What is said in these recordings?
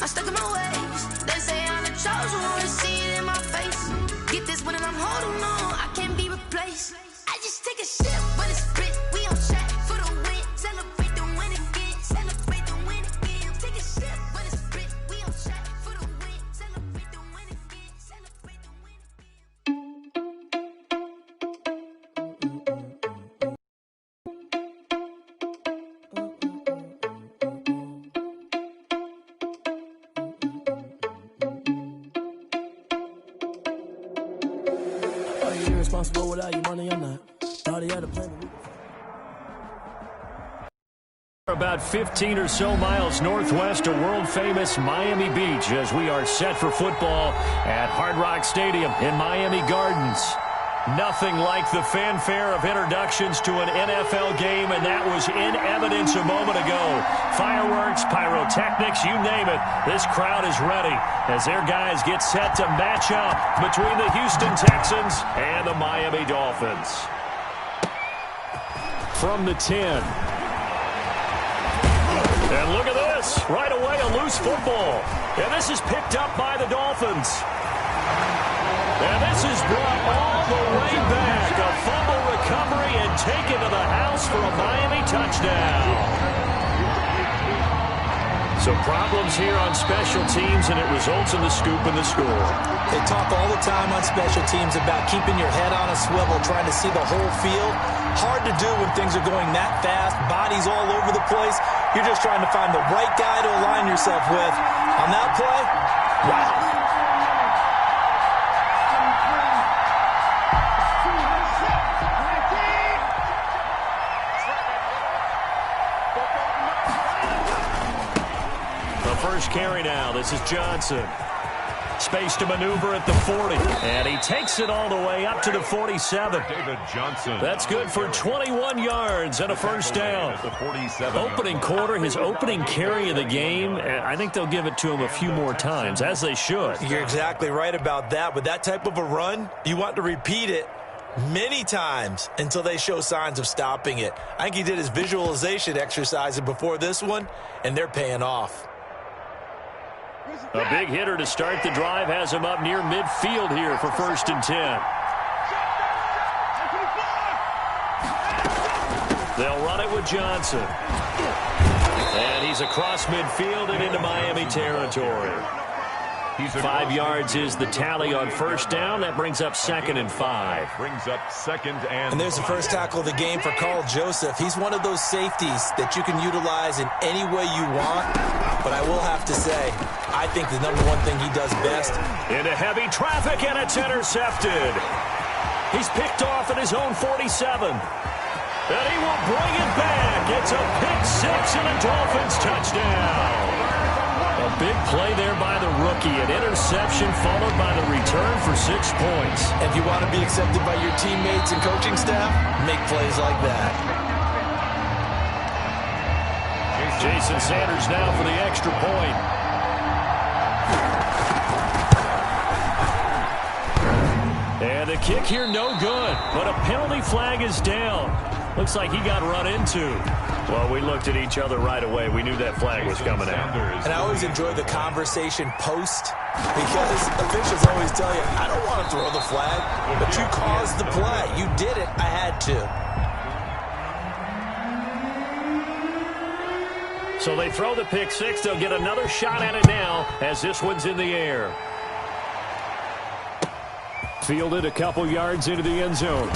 I'm stuck in my ways. They say I'm the chosen one, see it in my face. Get this one and I'm holding on, I can't be replaced. I just take a sip, but it's split. We on track for the win. Celebrate the win again. Celebrate the win again. Take a sip, but it's split. We on track for the win. Celebrate the win again. Celebrate the win Are you irresponsible without your money or not? Thought he had a plan. About 15 or so miles northwest of world-famous Miami Beach as we are set for football at Hard Rock Stadium in Miami Gardens. Nothing like the fanfare of introductions to an NFL game, and that was in evidence a moment ago. Fireworks, pyrotechnics, you name it. This crowd is ready as their guys get set to match up between the Houston Texans and the Miami Dolphins. From the 10. And look at this. Right away, a loose football. And this is picked up by the Dolphins. And this is brought all the way back. A fumble recovery and taken to the house for a Miami touchdown. So problems here on special teams, and it results in the scoop and the score. They talk all the time on special teams about keeping your head on a swivel, trying to see the whole field. Hard to do when things are going that fast, bodies all over the place. You're just trying to find the right guy to align yourself with. On that play, wow. First carry now. This is Johnson. Space to maneuver at the 40. And he takes it all the way up to the 47. David Johnson. That's good for 21 yards and a first down. Opening quarter, his opening carry of the game. I think they'll give it to him a few more times, as they should. You're exactly right about that. With that type of a run, you want to repeat it many times until they show signs of stopping it. I think he did his visualization exercise before this one, and they're paying off. A big hitter to start the drive has him up near midfield here for 1st and 10. They'll run it with Johnson. And he's across midfield and into Miami territory. 5 yards is the tally on first down. That brings up 2nd and 5. And there's the first tackle of the game for Carl Joseph. He's one of those safeties that you can utilize in any way you want. But I will have to say, I think the number one thing he does best. Into heavy traffic, and it's intercepted. He's picked off at his own 47. And he will bring it back. It's a pick six and a Dolphins touchdown. A big play there by the rookie. An interception followed by the return for 6 points. If you want to be accepted by your teammates and coaching staff, make plays like that. Jason Sanders now for the extra point. And the kick here no good, but a penalty flag is down. Looks like he got run into. Well, we looked at each other right away. We knew that flag was coming out. And I always enjoy the conversation post because officials always tell you, I don't want to throw the flag, but you caused the play. You did it. I had to. So they throw the pick six. They'll get another shot at it now as this one's in the air. Fielded a couple yards into the end zone.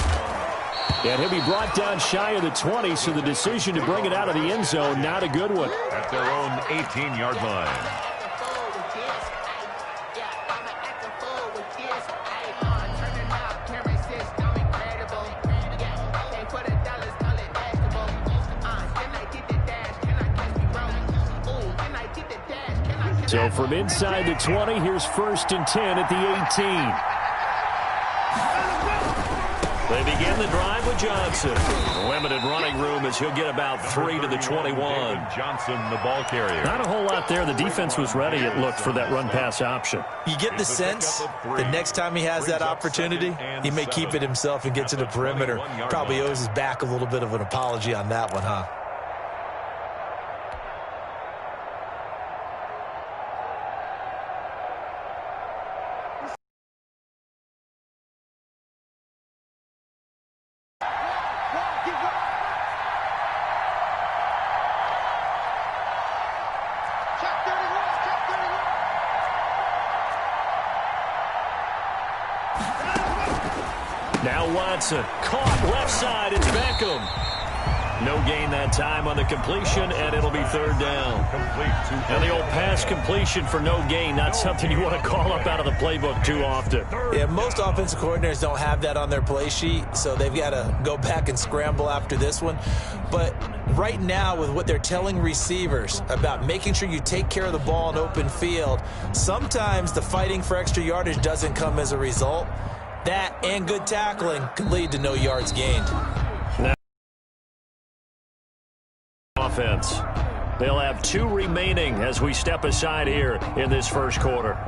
And he'll be brought down shy of the 20, so the decision to bring it out of the end zone, not a good one. At their own 18-yard line. So from inside the 20, here's 1st and 10 at the 18. They begin the drive with Johnson. Limited running room as he'll get about 3 to the 21. Johnson, the ball carrier. Not a whole lot there. The defense was ready, it looked, for that run-pass option. You get the sense the next time he has that opportunity, he may keep it himself and get to the perimeter. Probably owes his back a little bit of an apology on that one, huh? Now Watson, caught left side, it's Beckham. No gain that time on the completion, and it'll be third down. And the old pass completion for no gain, not something you want to call up out of the playbook too often. Yeah, most offensive coordinators don't have that on their play sheet, so they've got to go back and scramble after this one. But right now, with what they're telling receivers about making sure you take care of the ball in open field, sometimes the fighting for extra yardage doesn't come as a result. That and good tackling could lead to no yards gained. Offense. They'll have 2 remaining as we step aside here in this first quarter.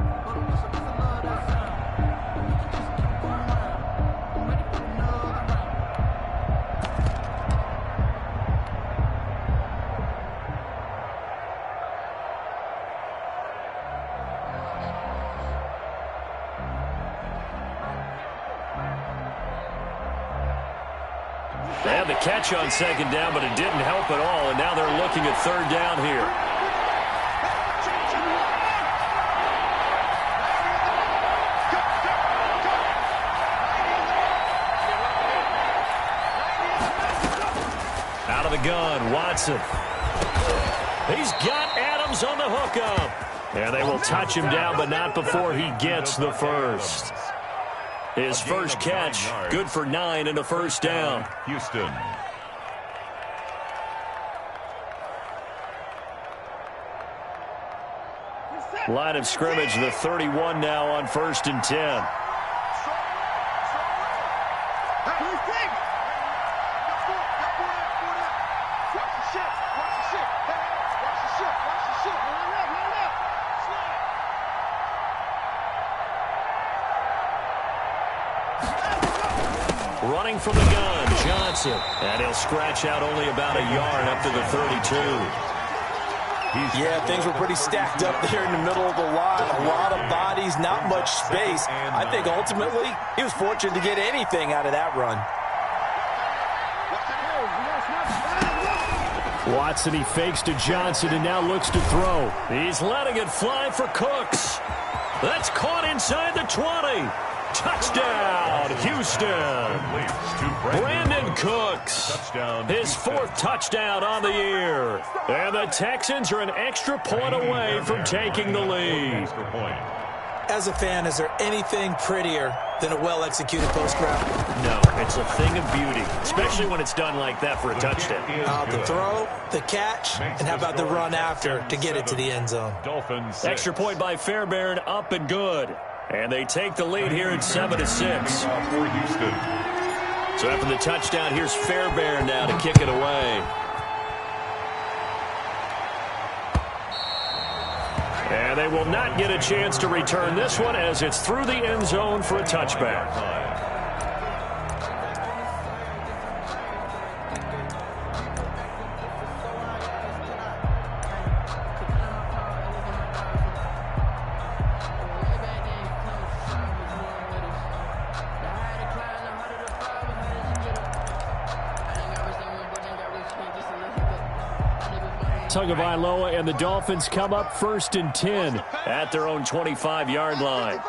They had the catch on second down, but it didn't help at all, and now they're looking at third down here. Out of the gun, Watson. He's got Adams on the hookup. And they will touch him down, but not before he gets the first. His first catch, good for 9 and a first down. Houston. Line of scrimmage, the 31 now on 1st and 10. Running from the gun, Johnson. And he'll scratch out only about a yard up to the 32. Yeah, things were pretty stacked up there in the middle of the line. A lot of bodies, not much space. I think ultimately he was fortunate to get anything out of that run. Watson, he fakes to Johnson and now looks to throw. He's letting it fly for Cooks. That's caught inside the 20. Touchdown, Houston. Brandon Cooks, his 4th touchdown on the year. And the Texans are an extra point away from taking the lead. As a fan, is there anything prettier than a well-executed post route? No, it's a thing of beauty, especially when it's done like that for a touchdown. The throw, the catch, and how about the run after to get it to the end zone? Extra point by Fairbairn, up and good. And they take the lead here at 7-6. So after the touchdown, here's Fairbairn now to kick it away. And they will not get a chance to return this one as it's through the end zone for a touchback. Tagovailoa and the Dolphins come up 1st and 10 at their own 25-yard line.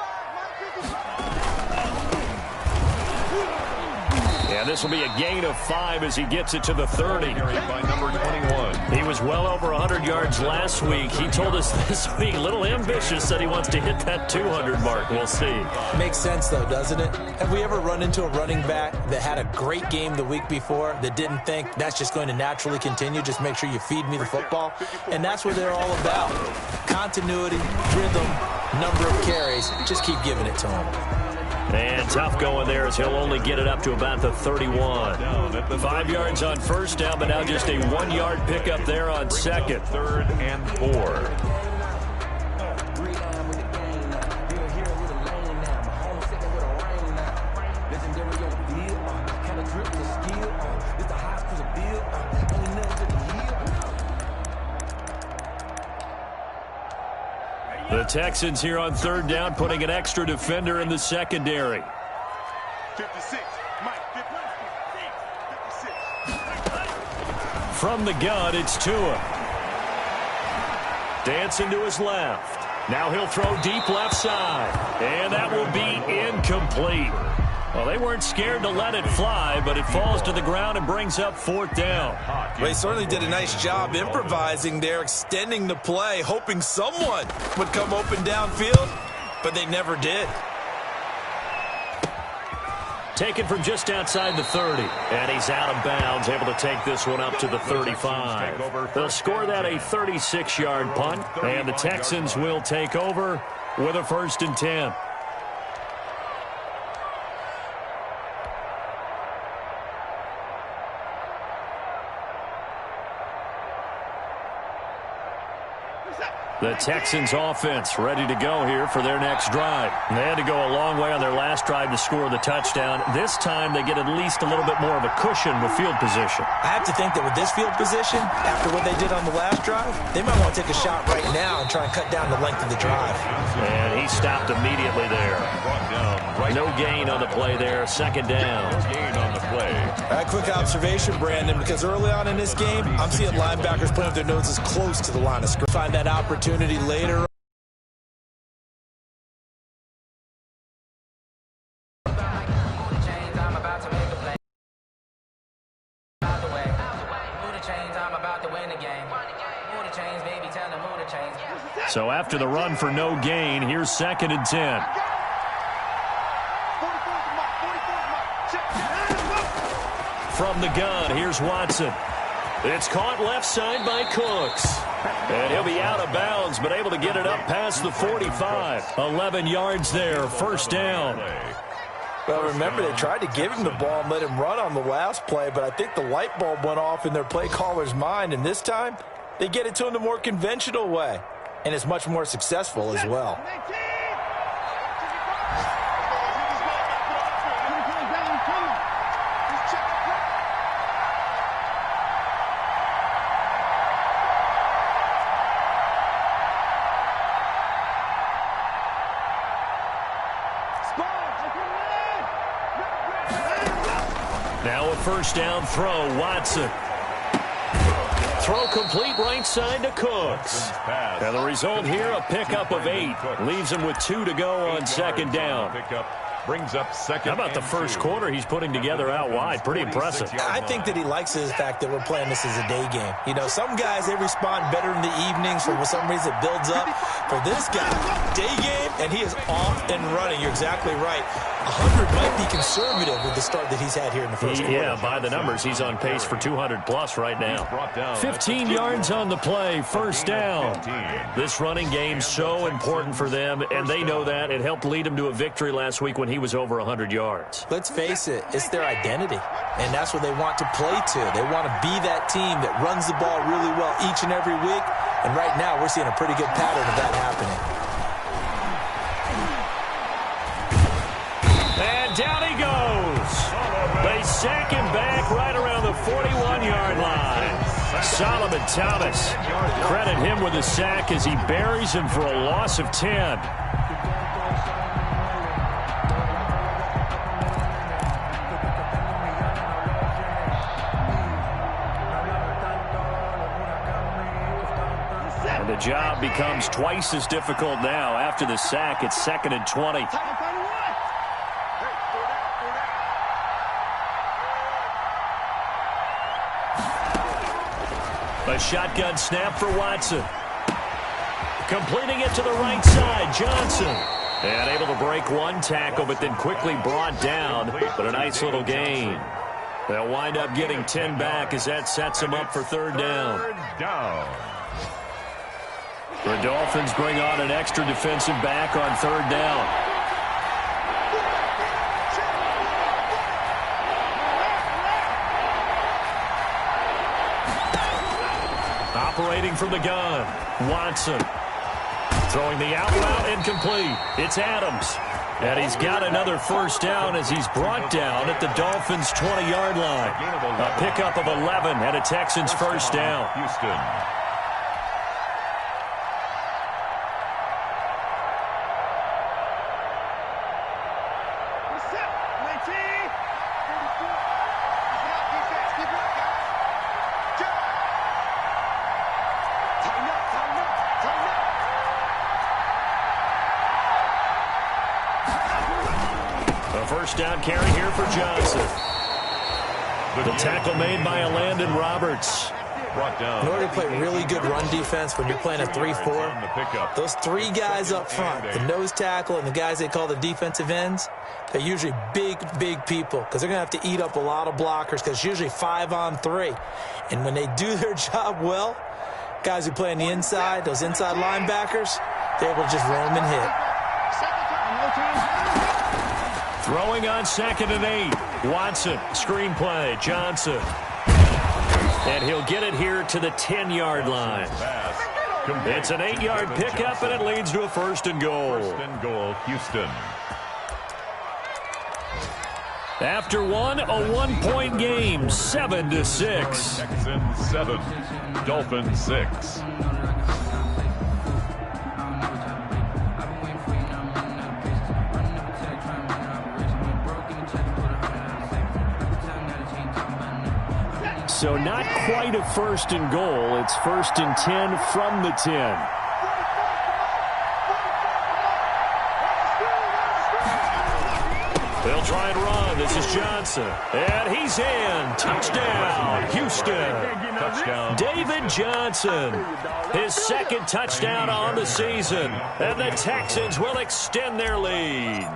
And this will be a gain of 5 as he gets it to the 30. By number 21. He was well over 100 yards last week. He told us this week, a little ambitious, said he wants to hit that 200 mark. We'll see. Makes sense, though, doesn't it? Have we ever run into a running back that had a great game the week before that didn't think that's just going to naturally continue? Just make sure you feed me the football. And that's what they're all about. Continuity, rhythm, number of carries. Just keep giving it to him. And tough going there as he'll only get it up to about the 31. 5 yards on first down, but now just a 1-yard pickup there on second. 3rd and 4. The Texans here on 3rd down, putting an extra defender in the secondary. 56. Mike, 56. From the gun, it's Tua. Dancing to his left. Now he'll throw deep left side. And that will be incomplete. Well, they weren't scared to let it fly, but it falls to the ground and brings up 4th down. Well, he certainly did a nice job improvising there, extending the play, hoping someone would come open downfield, but they never did. Taken from just outside the 30, and he's out of bounds, able to take this one up to the 35. They'll score that a 36-yard punt, and the Texans will take over with a 1st and 10. The Texans offense ready to go here for their next drive. They had to go a long way on their last drive to score the touchdown. This time they get at least a little bit more of a cushion with field position. I have to think that with this field position, after what they did on the last drive, they might want to take a shot right now and try and cut down the length of the drive. And he stopped immediately there. No gain on the play there. 2nd down. Gain on the play. All right, quick observation, Brandon, because early on in this game, I'm seeing linebackers putting their noses close to the line of scrimmage. Find that opportunity later. So after the run for no gain, here's 2nd and 10. From the gun, here's Watson. It's caught left side by Cooks. And he'll be out of bounds, but able to get it up past the 45. 11 yards there, 1st down. Well, remember, they tried to give him the ball and let him run on the last play, but I think the light bulb went off in their play caller's mind, and this time they get it to him the more conventional way, and it's much more successful as well. Now a 1st down throw, Watson. Throw complete right side to Cooks. And the result here, a pickup of 8. Leaves him with 2 to go on 2nd down. Brings up 2nd. How about the first quarter he's putting together out wide? Pretty impressive. I think that he likes the fact that we're playing this as a day game. You know, some guys, they respond better in the evenings. For some reason, it builds up. For this guy, day game, and he is off and running. You're exactly right. 100 might be conservative with the start that he's had here in the first quarter. Yeah, by the numbers, he's on pace for 200-plus right now. 15 yards on the play, 1st down. This running game's so important for them, and they know that. It helped lead them to a victory last week when he was over 100 yards. Let's face it, it's their identity, and that's what they want to play to. They want to be that team that runs the ball really well each and every week, and right now we're seeing a pretty good pattern of that happening. And down he goes. They sack him back right around the 41-yard line. Solomon Thomas. Credit him with a sack as he buries him for a loss of 10. And the job becomes twice as difficult now. After the sack, it's 2nd and 20. A shotgun snap for Watson. Completing it to the right side, Johnson. And able to break one tackle, but then quickly brought down. But a nice little gain. They'll wind up getting 10 back as that sets them up for 3rd down. The Dolphins bring on an extra defensive back on 3rd down. Operating from the gun, Watson. Throwing the out route incomplete. It's Adams. And he's got another 1st down as he's brought down at the Dolphins' 20-yard line. A pickup of 11 and a Texans 1st down. Houston. first down carry here for Johnson. The tackle made by Landon Roberts. In order to play really good run defense when you're playing a 3-4, those three guys up front, the nose tackle and the guys they call the defensive ends, they're usually big people because they're going to have to eat up a lot of blockers because it's usually 5-on-3. And when they do their job well, guys who play on the inside, those inside linebackers, they're able to just roam and hit. Throwing on 2nd and 8. Watson, screenplay, Johnson. And he'll get it here to the 10-yard line. It's an 8-yard pickup, and it leads to a 1st and goal. 1st and goal, Houston. After one, a 1-point game, 7-6. Texans 7, Dolphins 6. So not quite a 1st and goal. It's 1st and 10 from the 10. They'll try and run. This is Johnson. And he's in. Touchdown, Houston. Touchdown. David Johnson. His 2nd touchdown on the season. And the Texans will extend their lead.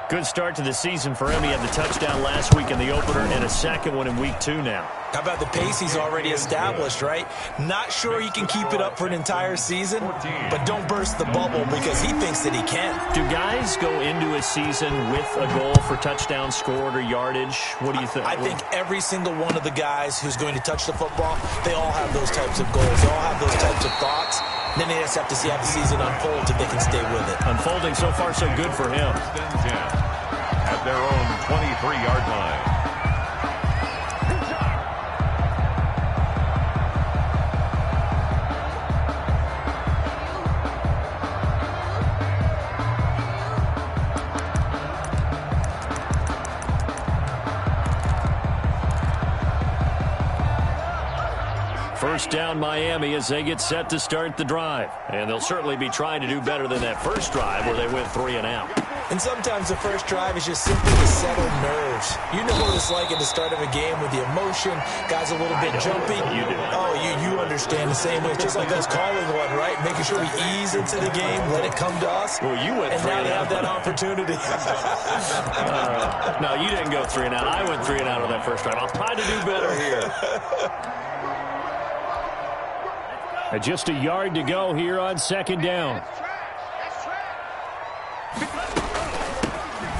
Good start to the season for him. He had the touchdown last week in the opener and a 2nd one in week 2 now. How about the pace he's already established, right? Not sure he can keep it up for an entire season, but don't burst the bubble because he thinks that he can. Do guys go into a season with a goal for touchdown scored or yardage? What do you think? I think every single one of the guys who's going to touch the football, they all have those types of goals. They all have those types of thoughts. And then they just have to see how the season unfolds if they can stay with it. Unfolding so far so good for him. At their own 23-yard line. First down Miami as they get set to start the drive. And they'll certainly be trying to do better than that first drive where they went 3 and out. And sometimes the first drive is just simply to settle nerves. You know what it's like at the start of a game with the emotion. Guys a little bit jumpy. You do. Oh, you understand the same way. It's just like us calling one, right? Making sure we ease into the game, let it come to us. Well, you went 3 and and now they out. have that opportunity. No, you didn't go 3 and out. I went 3 and out on that first drive. I'll try to do better here. Just a yard to go here on 2nd down.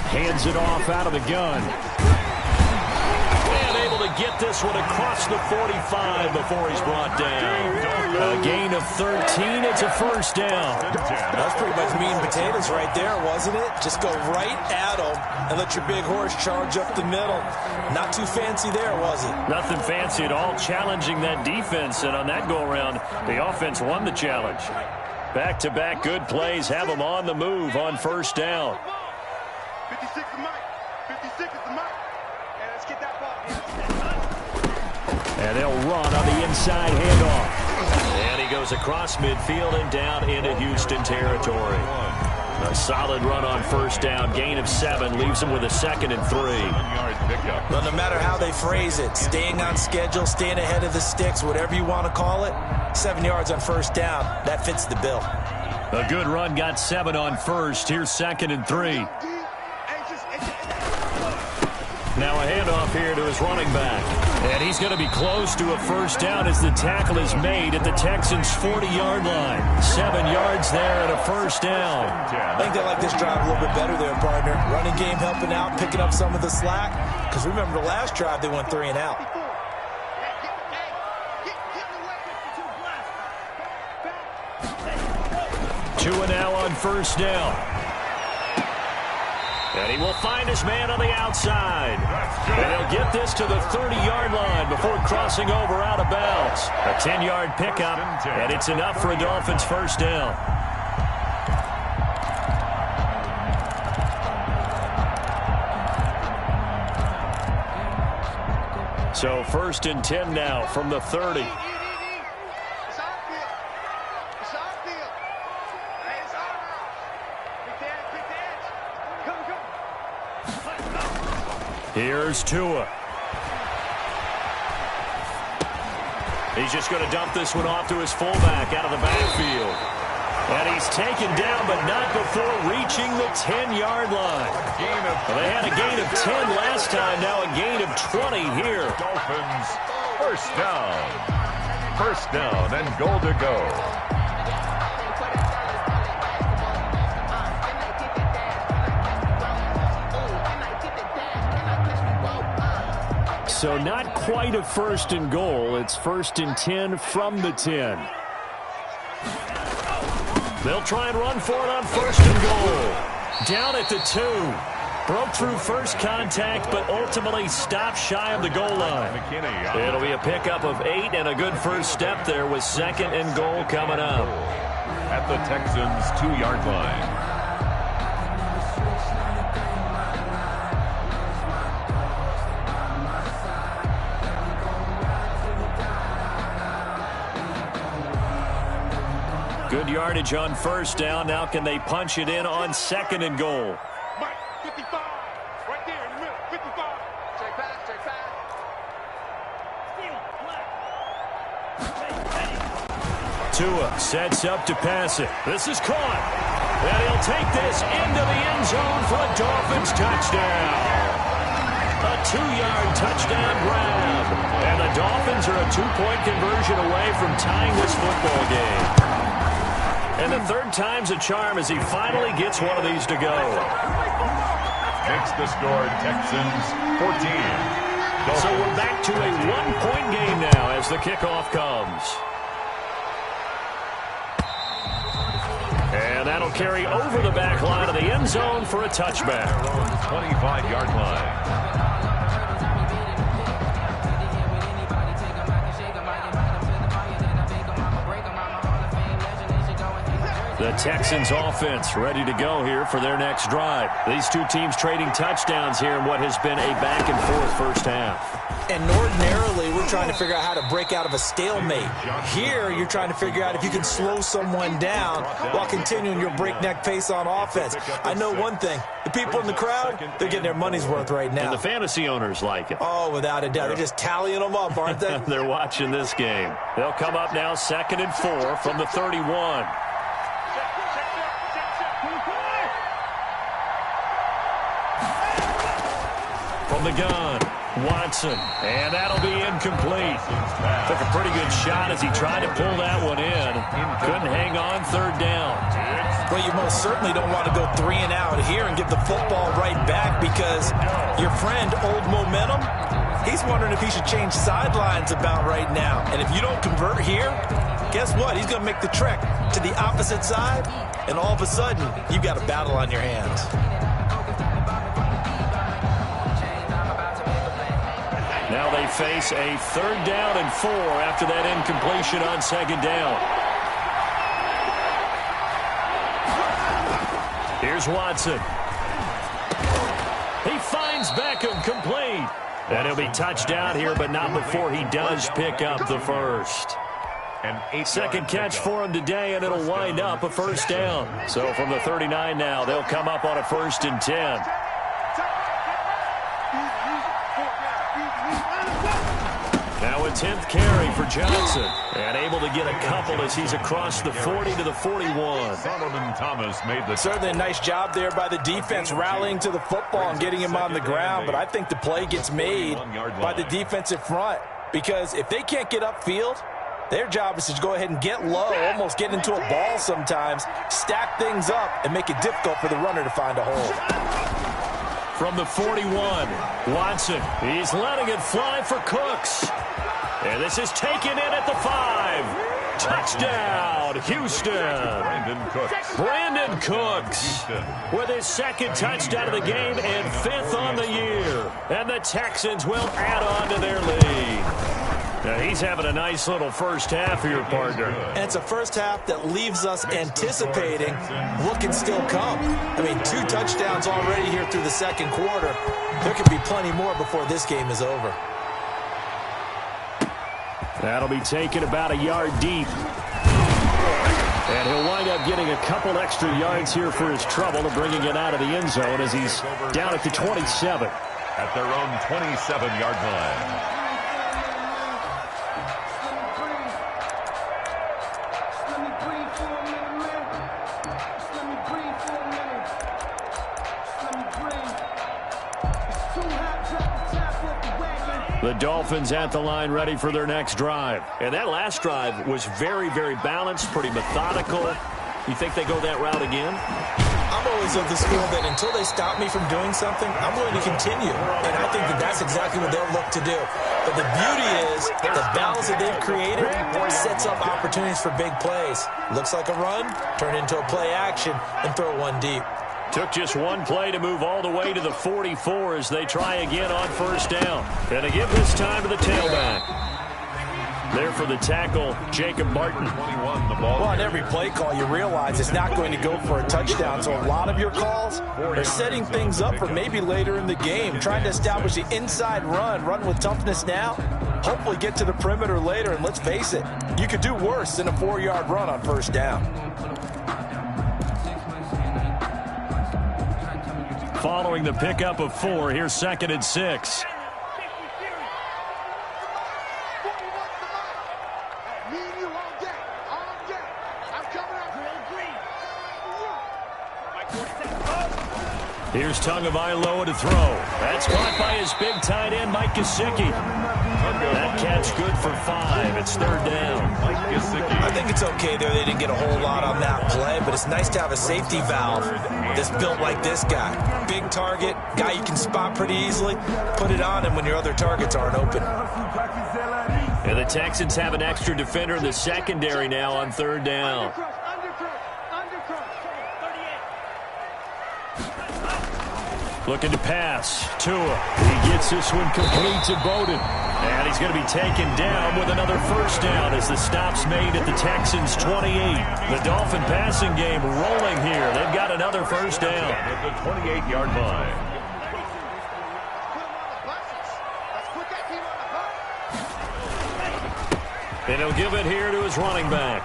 Hands it off out of the gun. And able to get this one across the 45 before he's brought down. A gain of 13. It's a 1st down. That's pretty much meat and potatoes right there, wasn't it? Just go right at him and let your big horse charge up the middle. Not too fancy there, was it? Nothing fancy at all, challenging that defense. And on that go-around, the offense won the challenge. Back-to-back good plays have them on the move on 1st down. 56 is Mike. 56 is the Mike. And let's get that ball. And they'll run on the inside handoff. And he goes across midfield and down into Houston territory. A solid run on 1st down. Gain of 7 leaves him with a 2nd and 3. 7-yard pickup. Well, no matter how they phrase it, staying on schedule, staying ahead of the sticks, whatever you want to call it, 7 yards on 1st down, that fits the bill. A good run got 7 on 1st. Here's 2nd and 3. Now a handoff here to his running back. And he's going to be close to a 1st down as the tackle is made at the Texans' 40-yard line. 7 yards there and a 1st down. I think they like this drive a little bit better there, partner. Running game helping out, picking up some of the slack. Because remember the last drive, they went 3 and out. 2 and now on 1st down. And he will find his man on the outside. And he'll get this to the 30-yard line before crossing over out of bounds. A 10-yard pickup, and it's enough for a Dolphins 1st down. So 1st and 10 now from the 30. Here's Tua. He's just going to dump this one off to his fullback out of the backfield. And he's taken down, but not before reaching the 10-yard line. Well, they had a gain of 10 last time, now a gain of 20 here. Dolphins, first down. First down and goal to go. So not quite a first and goal. It's first and 10 from the 10. They'll try and run for it on first and goal. Down at the 2. Broke through first contact, but ultimately stopped shy of the goal line. It'll be a pickup of 8 and a good first step there with second and goal coming up. At the Texans' 2-yard line. Good yardage on first down. Now can they punch it in on second and goal? Mike, 55. Right there in the middle. 55. Check pass, check pass. Tua sets up to pass it. This is caught. And he'll take this into the end zone for a Dolphins touchdown. A 2-yard touchdown grab. And the Dolphins are a 2-point conversion away from tying this football game. And the third time's a charm as he finally gets one of these to go. Makes the score Texans 14. So we're back to a 1-point game now as the kickoff comes. And that'll carry over the back line of the end zone for a touchback. 25-yard line. The Texans offense ready to go here for their next drive. These two teams trading touchdowns here in what has been a back-and-forth first half. And ordinarily, we're trying to figure out how to break out of a stalemate. Here, you're trying to figure out if you can slow someone down while continuing your breakneck pace on offense. I know one thing. The people in the crowd, they're getting their money's worth right now. And the fantasy owners like it. Oh, without a doubt. They're just tallying them up, aren't they? They're watching this game. They'll come up now 2nd and 4 from the 31. From the gun, Watson, and that'll be incomplete. Took a pretty good shot as he tried to pull that one in. Couldn't hang on 3rd down. Well, you most certainly don't want to go 3 and out here and give the football right back because your friend, Old Momentum, he's wondering if he should change sidelines about right now. And if you don't convert here, guess what? He's going to make the trek to the opposite side, and all of a sudden, you've got a battle on your hands. Now they face a 3rd down and 4 after that incompletion on 2nd down. Here's Watson. He finds Beckham complete. And he'll be touchdown here, but not before he does pick up the first. Second catch for him today, and it'll wind up a first down. So from the 39 now, they'll come up on a 1st and 10. Now a 10th carry for Johnson. And able to get a couple as he's across the 40 to the 41. Solomon Thomas made the... Certainly a nice job there by the defense rallying to the football and getting him on the ground. But I think the play gets made by the defensive front. Because if they can't get upfield, their job is to go ahead and get low, almost get into a ball sometimes, stack things up, and make it difficult for the runner to find a hole. From the 41, Watson, he's letting it fly for Cooks. And this is taken in at the 5. Touchdown, Houston. Brandon Cooks with his 2nd touchdown of the game and 5th on the year. And the Texans will add on to their lead. Now he's having a nice little first half here, partner. And it's a first half that leaves us anticipating what can still come. I mean, 2 touchdowns already here through the 2nd quarter. There could be plenty more before this game is over. That'll be taken about a yard deep. And he'll wind up getting a couple extra yards here for his trouble and bringing it out of the end zone as he's down at the 27. at their own 27-yard line. The Dolphins at the line ready for their next drive. And that last drive was very, very balanced, pretty methodical. You think they go that route again? I'm always of the school that until they stop me from doing something, I'm willing to continue. And I think that that's exactly what they'll look to do. But the beauty is the balance that they've created sets up opportunities for big plays. Looks like a run, turn into a play action, and throw one deep. Took just one play to move all the way to the 44 as they try again on first down. And they give this time to the tailback. There for the tackle, Jacob Martin. Well, on every play call, you realize it's not going to go for a touchdown. So a lot of your calls are setting things up for maybe later in the game, trying to establish the inside run with toughness now, hopefully get to the perimeter later. And let's face it, you could do worse than a 4-yard run on first down. Following the pickup of 4, here's 2nd and 6. Here's Tagovailoa to throw. That's caught by his big tight end, Mike Gesicki. That catch good for 5. It's 3rd down. I think it's okay there. They didn't get a whole lot on that play, but it's nice to have a safety valve that's built like this guy. Big target, guy you can spot pretty easily. Put it on him when your other targets aren't open. And the Texans have an extra defender in the secondary now on 3rd down. Looking to pass. Tua. He gets this one complete to Bowden. And he's going to be taken down with another first down as the stop's made at the Texans' 28. The Dolphin passing game rolling here. They've got another first down. At the 28-yard line. And he'll give it here to his running back.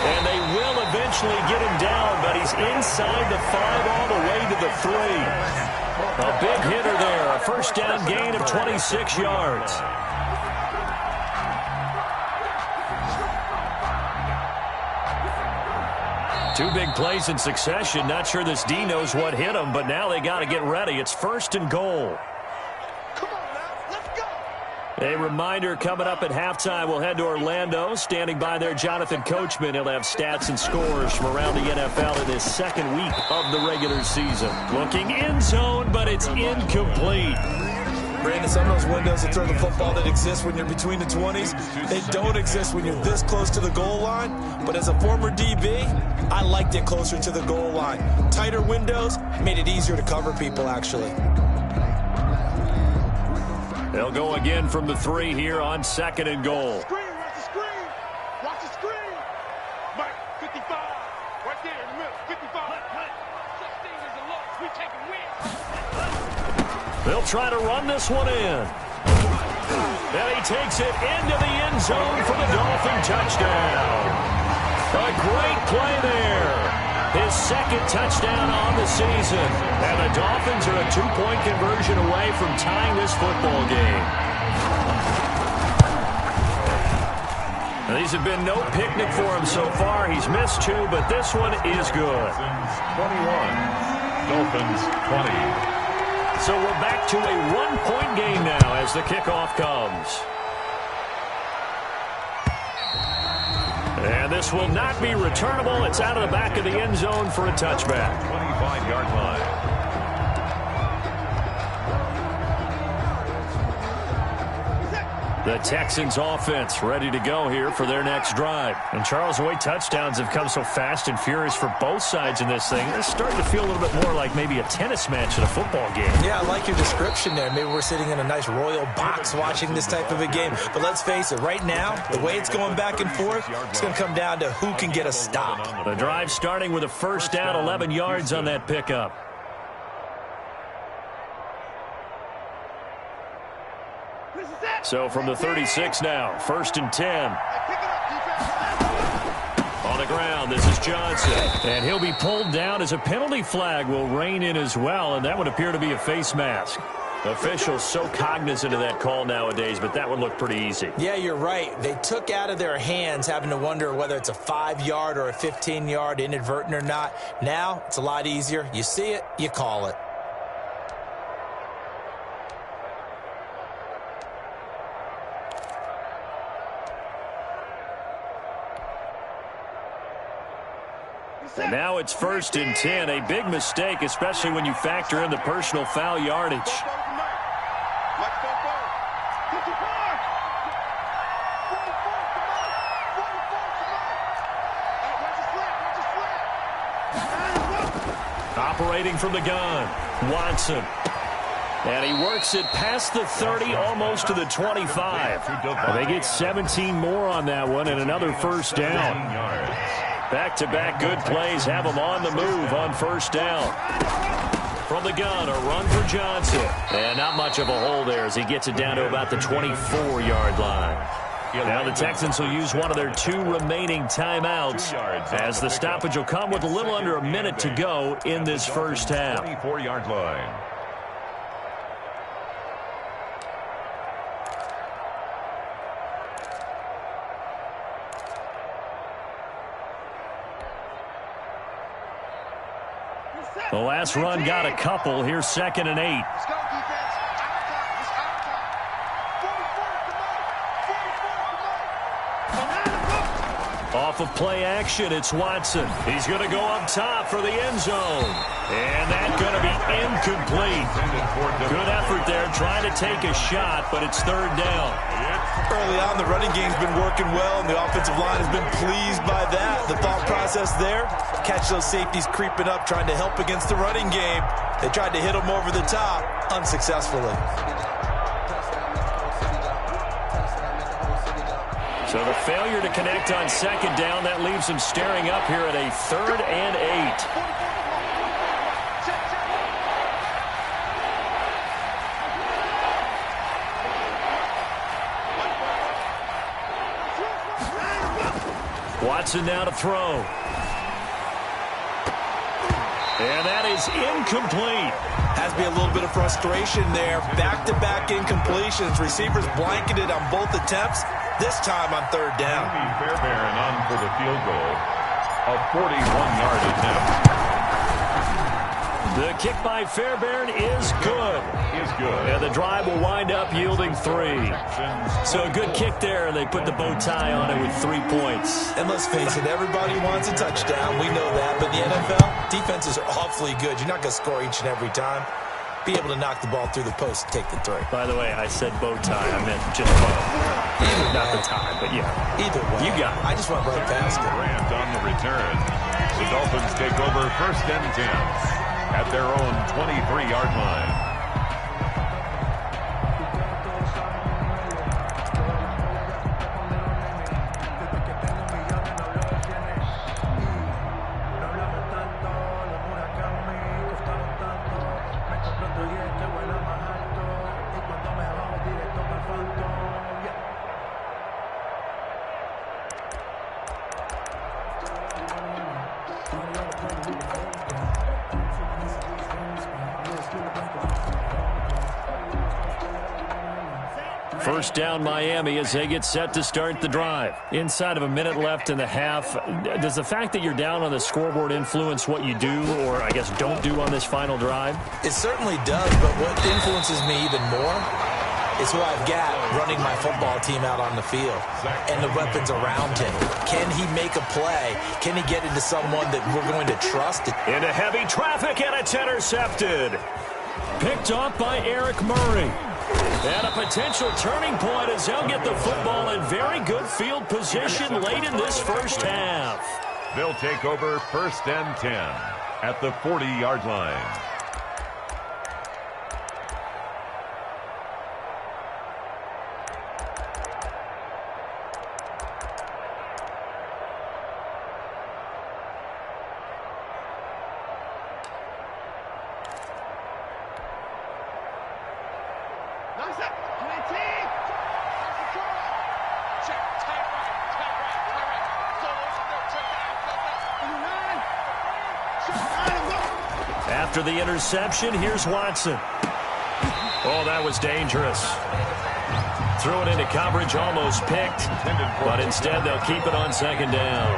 And they will eventually get him down, but he's inside the 5 all the way to the 3. A big hitter there, a first down gain of 26 yards. Two big plays in succession. Not sure this D knows what hit him, but now they got to get ready. It's 1st and goal. A reminder, coming up at halftime, we'll head to Orlando. Standing by there, Jonathan Coachman. He'll have stats and scores from around the NFL in his 2nd week of the regular season. Looking in zone, but it's incomplete. Brandon, some of those windows to throw the football that exist when you're between the 20s, they don't exist when you're this close to the goal line. But as a former DB, I liked it closer to the goal line. Tighter windows made it easier to cover people, actually. They'll go again from the 3 here on 2nd and goal. Watch the screen. Watch the screen. Mike, 55. Right there in the middle. 55. 16 is a loss. We take a win. They'll try to run this one in. And he takes it into the end zone for the Dolphin touchdown. A great play there. His 2nd touchdown on the season. And the Dolphins are a 2-point conversion away from tying this football game. Now, these have been no picnic for him so far. He's missed 2, but this one is good. 21. Dolphins 20. So we're back to a 1-point game now as the kickoff comes. And this will not be returnable. It's out of the back of the end zone for a touchback. 25-yard line. The Texans offense ready to go here for their next drive. And Charles, the way touchdowns have come so fast and furious for both sides in this thing, it's starting to feel a little bit more like maybe a tennis match in a football game. Yeah, I like your description there. Maybe we're sitting in a nice royal box watching this type of a game. But let's face it, right now, the way it's going back and forth, it's going to come down to who can get a stop. The drive starting with a first down, 11 yards on that pickup. So from the 36 now, 1st and 10. On the ground. This is Johnson. And he'll be pulled down as a penalty flag will rein in as well, and that would appear to be a face mask. Officials so cognizant of that call nowadays, but that would look pretty easy. Yeah, you're right. They took out of their hands having to wonder whether it's a 5-yard or a 15-yard, inadvertent or not. Now, it's a lot easier. You see it, you call it. And now it's 1st and 10. A big mistake, especially when you factor in the personal foul yardage. Operating from the gun, Watson. And he works it past the 30, almost to the 25. They get 17 more on that one and another 1st down. Back-to-back good plays have them on the move on 1st down. From the gun, a run for Johnson. And not much of a hole there as he gets it down to about the 24-yard line. Now the Texans will use one of their 2 remaining timeouts as the stoppage will come with a little under a minute to go in this first half. 24-yard line. The last run got a couple. Here's 2nd and 8. Let's go, defense. It's our time. 44, come on. 44, come on. Off of play action, it's Watson. He's going to go up top for the end zone. And that's going to be incomplete. Good effort there trying to take a shot, but it's 3rd down. Early on, the running game's been working well, and the offensive line has been pleased by that. The thought process there, catch those safeties creeping up, trying to help against the running game. They tried to hit them over the top, unsuccessfully. So the failure to connect on 2nd down, that leaves them staring up here at a 3rd and 8. Watson now to throw. And that is incomplete. Has to be a little bit of frustration there. Back-to-back incompletions. Receivers blanketed on both attempts. This time on 3rd down. Fairbairn on for the field goal. A 41-yard attempt. The kick by Fairbairn is good. And the drive will wind up yielding 3. So a good kick there, and they put the bow tie on it with 3 points. And let's face it, everybody wants a touchdown. We know that. But in the NFL, defenses are awfully good. You're not going to score each and every time. Be able to knock the ball through the post and take the 3. By the way, I said bow tie. I meant just bow. Not the tie, but yeah. Either way. You got it. I just went right past it. Grant on the return. The Dolphins take over 1st and 10 at their own 23-yard line. First down Miami as they get set to start the drive. Inside of a minute left in the half, does the fact that you're down on the scoreboard influence what you do, or I guess don't do on this final drive? It certainly does, but what influences me even more is who I've got running my football team out on the field and the weapons around him. Can he make a play? Can he get into someone that we're going to trust? Into heavy traffic, and it's intercepted. Picked off by Eric Murray. And a potential turning point as they'll get the football in very good field position late in this first half. They'll take over 1st and 10 at the 40-yard line. After the interception, here's Watson. Oh, that was dangerous. Threw it into coverage, almost picked, but instead they'll keep it on second down.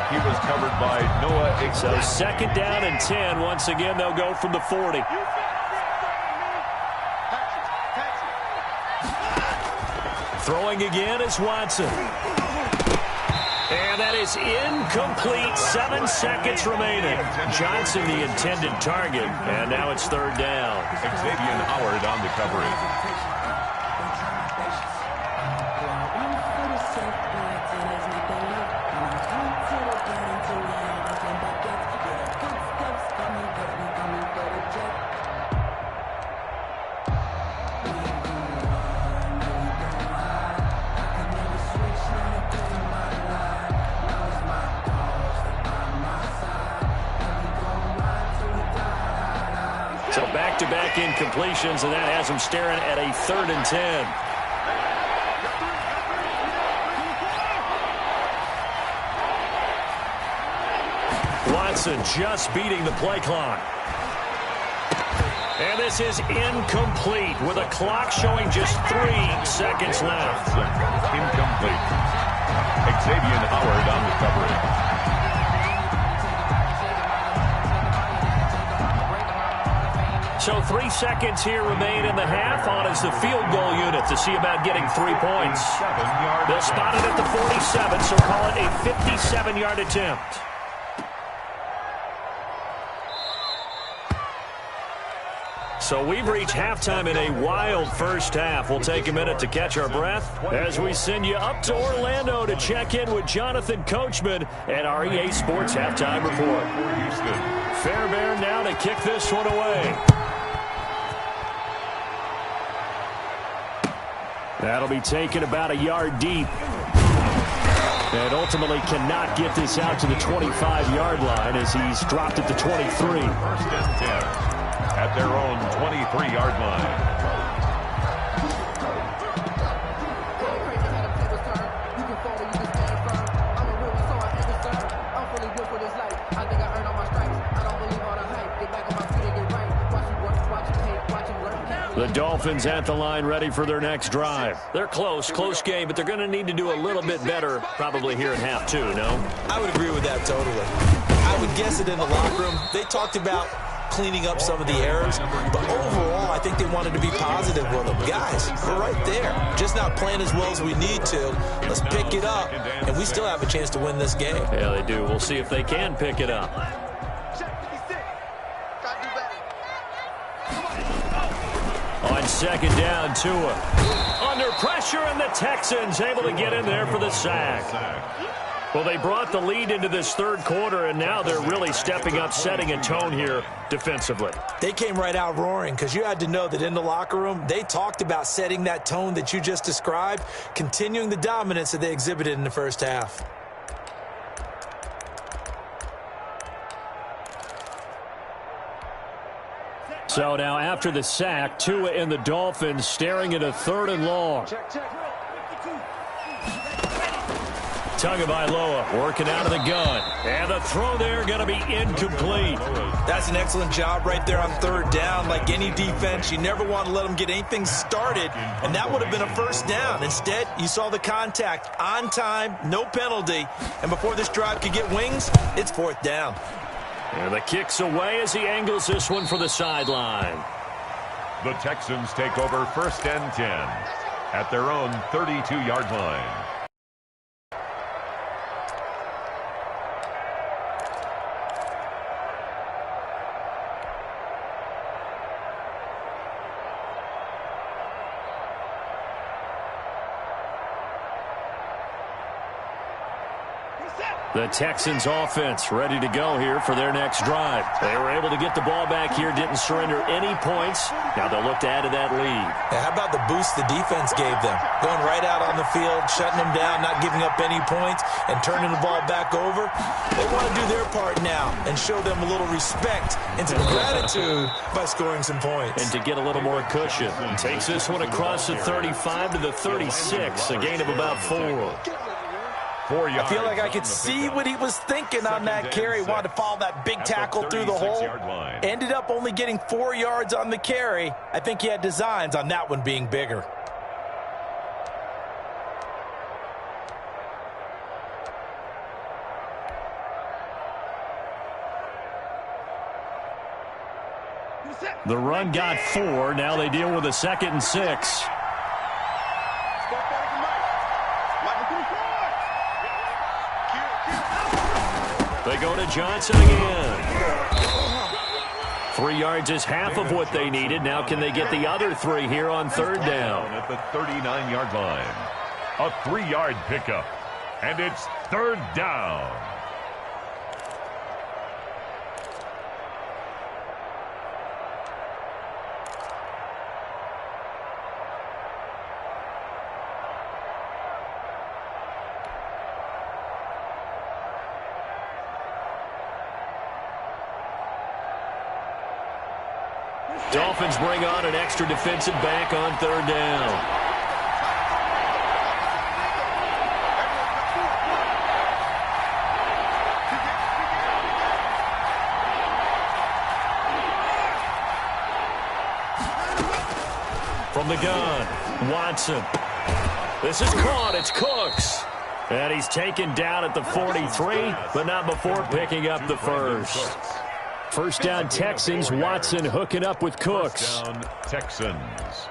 He was covered by Noah. So second down and 10. Once again, they'll go from the 40. Throwing again is Watson. And that is incomplete. 7 seconds remaining. Johnson, the intended target, and now it's third down. Xavier Howard on the coverage. So back-to-back incompletions, and that has him staring at a 3rd and 10. Watson just beating the play clock. And this is incomplete with a clock showing just 3 seconds left. Incomplete. Xavier Howard on the coverage. So 3 seconds here remain in the half. On is the field goal unit to see about getting 3 points. They'll spot it at the 47, so call it a 57-yard attempt. So we've reached halftime in a wild first half. We'll take a minute to catch our breath as we send you up to Orlando to check in with Jonathan Coachman at our EA Sports Halftime Report. Fairbairn now to kick this one away. That'll be taken about a yard deep. And ultimately cannot get this out to the 25-yard line as he's dropped it to 23. First and 10 at their own 23-yard line. The Dolphins at the line ready for their next drive. They're close game, but they're going to need to do a little bit better probably here in half 2, no? I would agree with that totally. I would guess it in the locker room. They talked about cleaning up some of the errors, but overall, I think they wanted to be positive with them. Guys, we're right there. Just not playing as well as we need to. Let's pick it up, and we still have a chance to win this game. Yeah, they do. We'll see if they can pick it up. On second down, Tua under pressure, and the Texans able to get in there for the sack. Well, they brought the lead into this third quarter, and now they're really stepping up, setting a tone here defensively. They came right out roaring because you had to know that in the locker room, they talked about setting that tone that you just described, continuing the dominance that they exhibited in the first half. So now after the sack, Tua and the Dolphins staring at a 3rd and long. Tagovailoa working out of the gun. And the throw there going to be incomplete. That's an excellent job right there on 3rd down. Like any defense, you never want to let them get anything started, and that would have been a first down. Instead, you saw the contact on time, no penalty, and before this drive could get wings, it's 4th down. And the kick's away as he angles this one for the sideline. The Texans take over 1st and 10 at their own 32-yard line. The Texans offense ready to go here for their next drive. They were able to get the ball back here, didn't surrender any points. Now they'll look to add to that lead. Yeah, how about the boost the defense gave them? Going right out on the field, shutting them down, not giving up any points, and turning the ball back over. They want to do their part now and show them a little respect and some gratitude by scoring some points. And to get a little more cushion. Takes this one across the 35 to the 36, a gain of about 4. 4 yards. I feel like I could see what he was thinking on that carry. Wanted to follow that big tackle through the hole. Ended up only getting 4 yards on the carry. I think he had designs on that one being bigger. The run got 4. Now they deal with a 2nd and 6. They go to Johnson again. 3 yards is half of what they needed. Now can they get the other 3 here on 3rd down? At the 39-yard line. A 3-yard pickup. And it's 3rd down. Dolphins bring on an extra defensive back on 3rd down. From the gun, Watson. This is caught. It's Cooks. And he's taken down at the 43, but not before picking up the first. First down Texans. Watson hooking up with Cooks. First down Texans.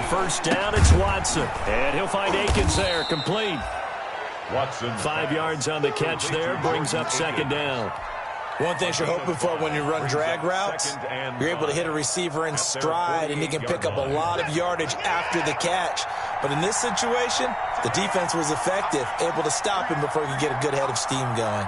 First down, it's Watson. And he'll find Akins there, complete. Watson. 5 yards on the catch there, brings up 2nd down. One thing you're hoping for when you run drag routes, you're able to hit a receiver in stride, and he can pick up a lot of yardage after the catch. But in this situation, the defense was effective, able to stop him before he could get a good head of steam going.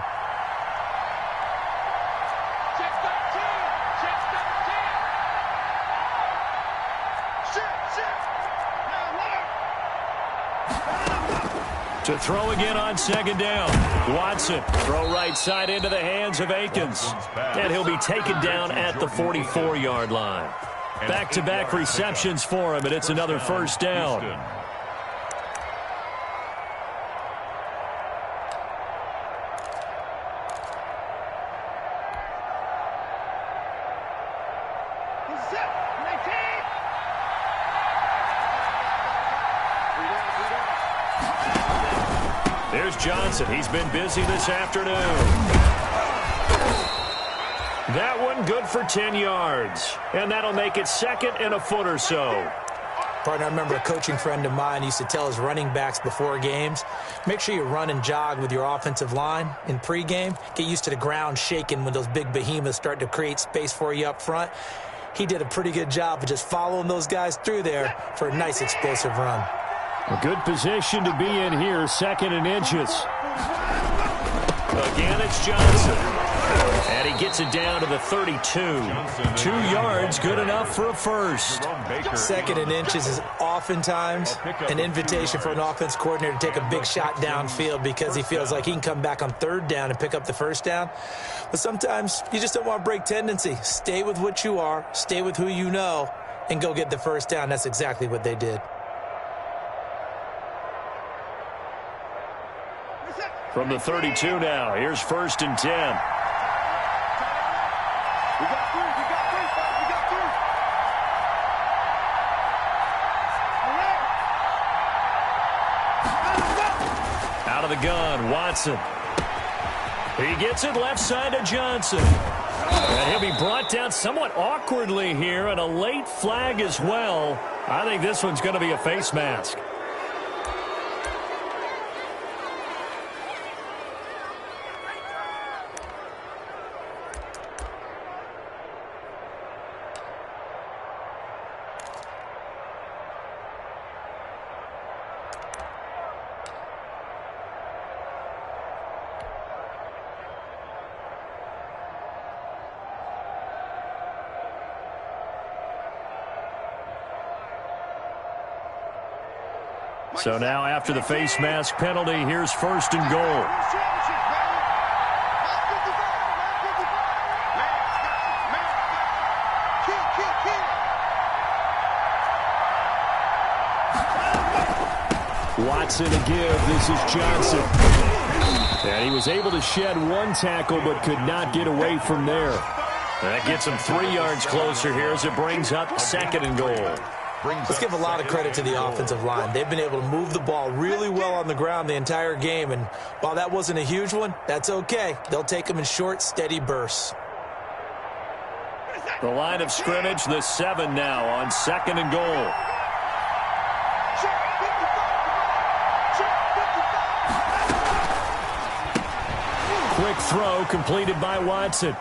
To throw again on 2nd down. Watson, throw right side into the hands of Akins. And he'll be taken down at the 44-yard line. Back-to-back receptions for him, and it's another first down. There's Johnson. He's been busy this afternoon. That one good for 10 yards. And that'll make it 2nd and a foot or so. Partner, I remember a coaching friend of mine used to tell his running backs before games, make sure you run and jog with your offensive line in pregame. Get used to the ground shaking when those big behemoths start to create space for you up front. He did a pretty good job of just following those guys through there for a nice explosive run. A good position to be in here, 2nd and inches. Again, it's Johnson. And he gets it down to the 32. 2 yards, good enough for a first. 2nd and inches is oftentimes an invitation for an offense coordinator to take a big shot downfield because he feels like he can come back on 3rd down and pick up the first down. But sometimes you just don't want to break tendency. Stay with what you are, stay with who you know, and go get the first down. That's exactly what they did. From the 32 now, here's 1st and 10. We got 3, we got 3, we got 3. Out of the gun, Watson. He gets it left side to Johnson. And he'll be brought down somewhat awkwardly here, and a late flag as well. I think this one's going to be a face mask. So now after the face mask penalty, here's 1st and goal. Watson to give. This is Johnson. And he was able to shed one tackle but could not get away from there. That gets him 3 yards closer here as it brings up 2nd and goal. Let's give a lot of credit to the offensive line. They've been able to move the ball really well on the ground the entire game, and while that wasn't a huge one, that's okay. They'll take them in short, steady bursts. The line of scrimmage, the 7 now on 2nd and goal. Quick throw completed by Watson.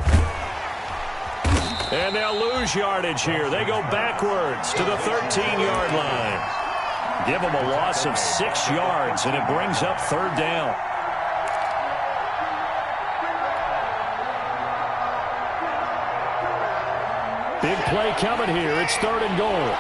And they'll lose yardage here. They go backwards to the 13-yard line. Give them a loss of 6 yards, and it brings up 3rd down. Big play coming here. It's 3rd and goal.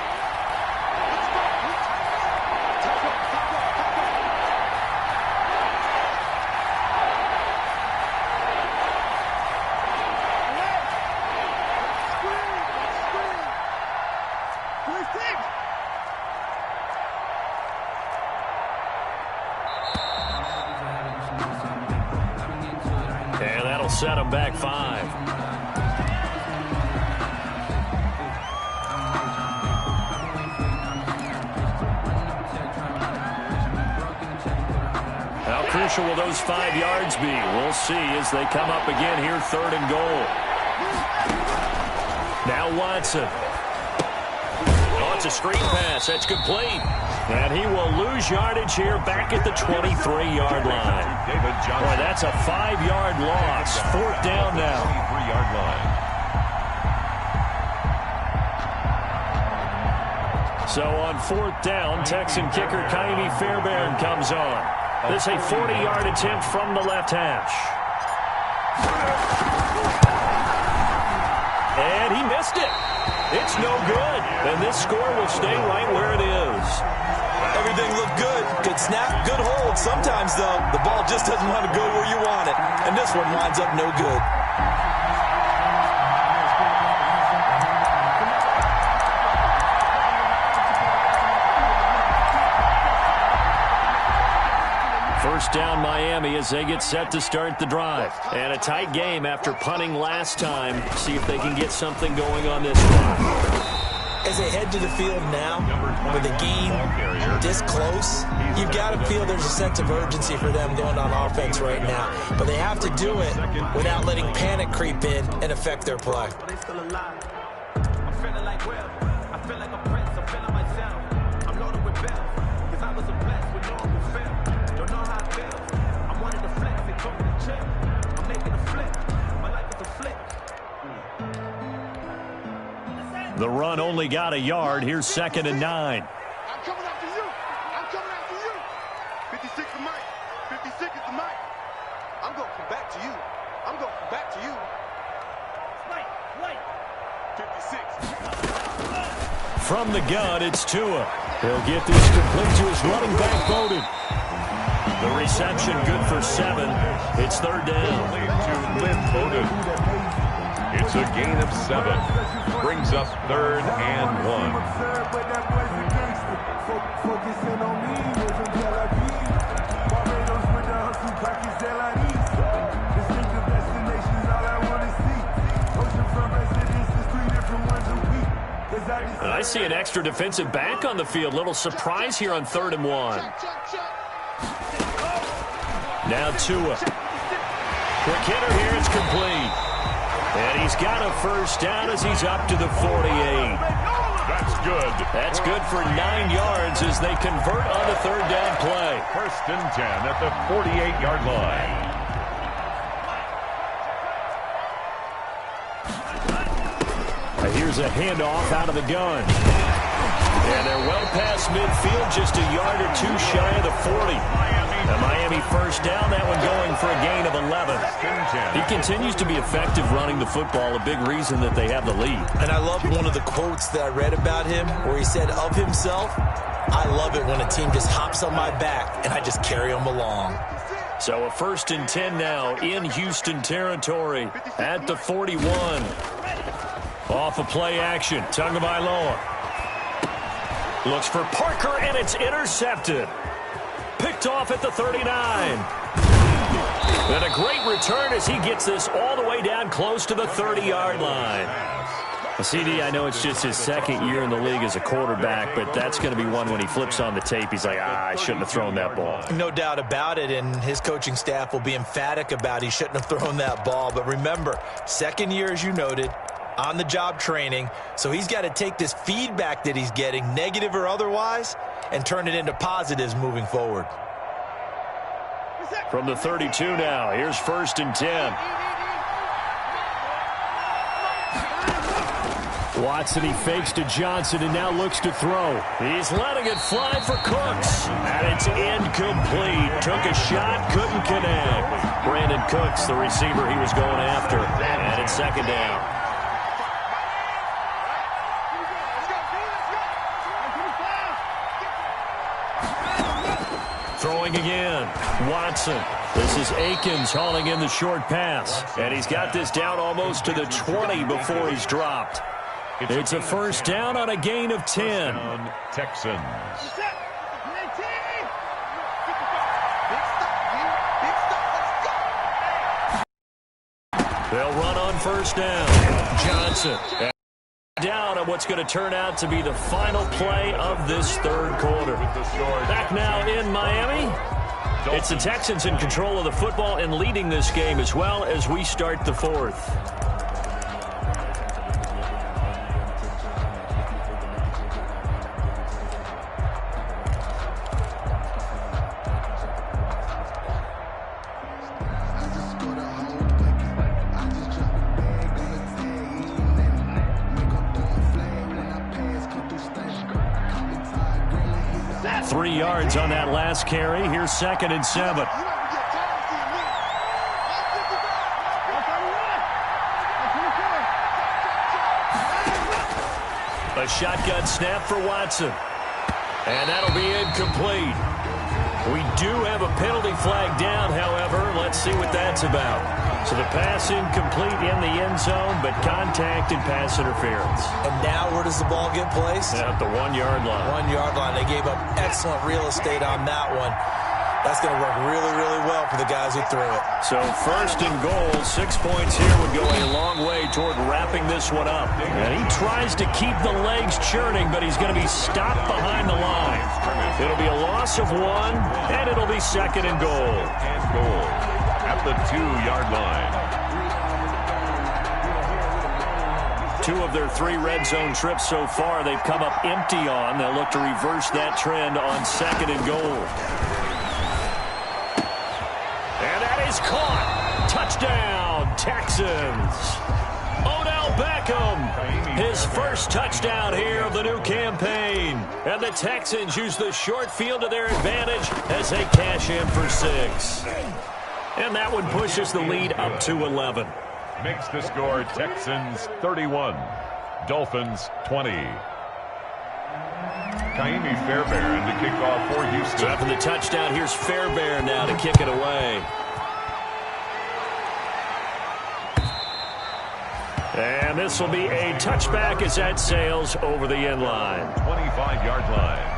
And that'll set them back 5. How crucial will those 5 yards be? We'll see as they come up again here, 3rd and goal. Now Watson. Oh, it's a screen pass. That's complete. And he will lose yardage here back at the 23-yard line. Boy, that's a 5-yard loss. 4th down now. 23-yard line. So on 4th down, Texan kicker Kaimi Fairbairn comes on. This is a 40-yard attempt from the left hash. And he missed it. It's no good. And this score will stay right where it is. Everything looked good. Good snap, good hold. Sometimes, though, the ball just doesn't want to go where you want it. And this one winds up no good. First down Miami as they get set to start the drive. And a tight game after punting last time. See if they can get something going on this one. As they head to the field now, with the game this close, you've got to feel there's a sense of urgency for them going on offense right now. But they have to do it without letting panic creep in and affect their play. The run only got a yard. Here's 2nd and 9. I'm coming after you. I'm coming after you. 56 is Mike. 56 is the Mike. I'm going to come back to you. I'm going to come back to you. Mike. 56. From the gun, it's Tua. He'll get this complete to his running back, Bowden. The reception good for 7. It's 3rd down. To Lynn Bowden. It's a gain of 7. Brings up 3rd and 1. I see an extra defensive back on the field. Little surprise here on 3rd and 1. Now Tua. Quick hitter here. It's complete. And he's got a first down as he's up to the 48. That's good. That's good for 9 yards as they convert on the 3rd down play. 1st and 10 at the 48-yard line. Here's a handoff out of the gun. And they're well past midfield, just a yard or 2 shy of the 40. The Miami first down, that one going for a gain of 11. He continues to be effective running the football, a big reason that they have the lead. And I love one of the quotes that I read about him where he said of himself, I love it when a team just hops on my back and I just carry them along. So a 1st and 10 now in Houston territory at the 41. Off of play action. Tagovailoa looks for Parker, and it's intercepted. Picked off at the 39. And a great return as he gets this all the way down close to the 30-yard line. CD, I know it's just his 2nd year in the league as a quarterback, but that's going to be one when he flips on the tape. He's like, I shouldn't have thrown that ball. No doubt about it, and his coaching staff will be emphatic about he shouldn't have thrown that ball. But remember, 2nd year, as you noted, on-the-job training, so he's got to take this feedback that he's getting, negative or otherwise, and turn it into positives moving forward. From the 32 now, here's 1st and 10. Watson, he fakes to Johnson and now looks to throw. He's letting it fly for Cooks. And it's incomplete. Took a shot, couldn't connect. Brandon Cooks, the receiver he was going after. And it's 2nd down. Throwing again. Watson. This is Akins hauling in the short pass. And he's got this down almost to the 20 before he's dropped. It's a 1st down on a gain of 10. Texans. They'll run on 1st down. Johnson down on what's going to turn out to be the final play of this 3rd quarter. Back now in Miami. It's the Texans in control of the football and leading this game as well as we start the 4th. On that last carry. Here's 2nd and 7. A shotgun snap for Watson. And that'll be incomplete. We do have a penalty flag down, however. Let's see what that's about. So the pass incomplete in the end zone, but contact and pass interference. And now where does the ball get placed? At the 1-yard line. 1-yard line. They gave up excellent real estate on that one. That's going to work really, really well for the guys who threw it. So 1st and goal, 6 points here would go a long way toward wrapping this one up. And he tries to keep the legs churning, but he's going to be stopped behind the line. It'll be a loss of 1, and it'll be 2nd and goal. And goal at the 2-yard line. 2 of their 3 red zone trips so far, they've come up empty on. They'll look to reverse that trend on 2nd and goal. And that is caught. Touchdown, Texans. Odell Beckham, his 1st touchdown here of the new campaign. And the Texans use the short field to their advantage as they cash in for 6. And that one pushes the lead up to 11. Makes the score Texans 31, Dolphins 20. Kaimi Fairbairn to kick off for Houston. So after the touchdown, here's Fairbairn now to kick it away. And this will be a touchback as that sails over the end line. 25-yard line.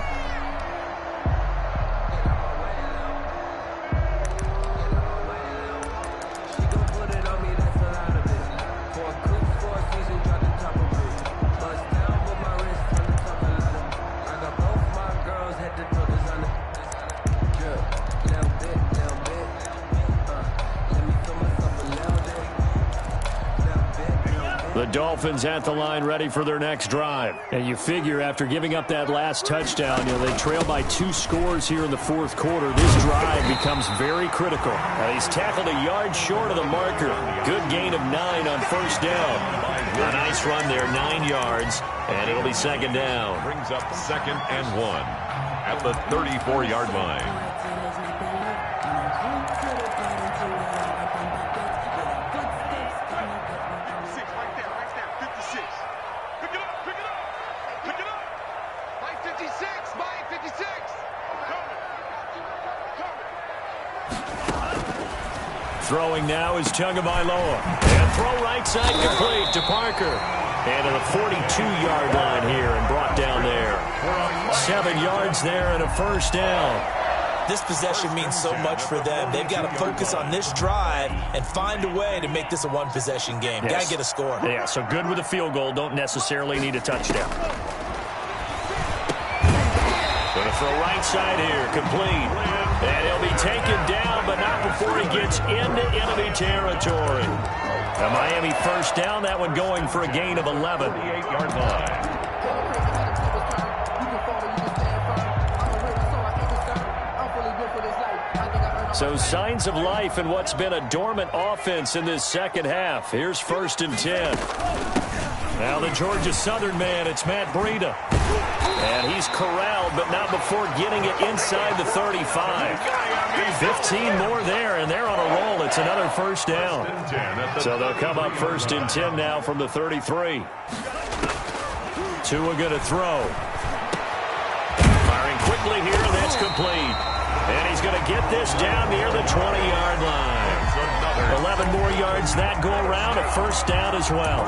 The Dolphins at the line ready for their next drive. And you figure after giving up that last touchdown, they trail by 2 scores here in the 4th quarter. This drive becomes very critical. He's tackled a yard short of the marker. Good gain of 9 on 1st down. A nice run there, 9 yards, and it'll be 2nd down. Brings up 2nd and 1 at the 34-yard line. Throwing now is Tagovailoa. And throw right side complete to Parker. And to the 42-yard line here and brought down there. 7 yards there and a first down. This possession means so much for them. They've got to focus on this drive and find a way to make this a one-possession game. Yes. Got to get a score. Yeah, so good with a field goal. Don't necessarily need a touchdown. Going to throw right side here. Complete. And he'll be taken down, but not before he gets into enemy territory. A Miami first down. That one going for a gain of 11. 38-yard line. So signs of life in what's been a dormant offense in this second half. Here's 1st and 10. Now the Georgia Southern man, it's Matt Breida. And he's corralled, but not before getting it inside the 35. 15 more there, and they're on a roll. It's another first down. So they'll come up 1st and 10 now from the 33. Tua going to throw. Firing quickly here, and that's complete. And he's going to get this down near the 20-yard line. 11 more yards that go around, a first down as well.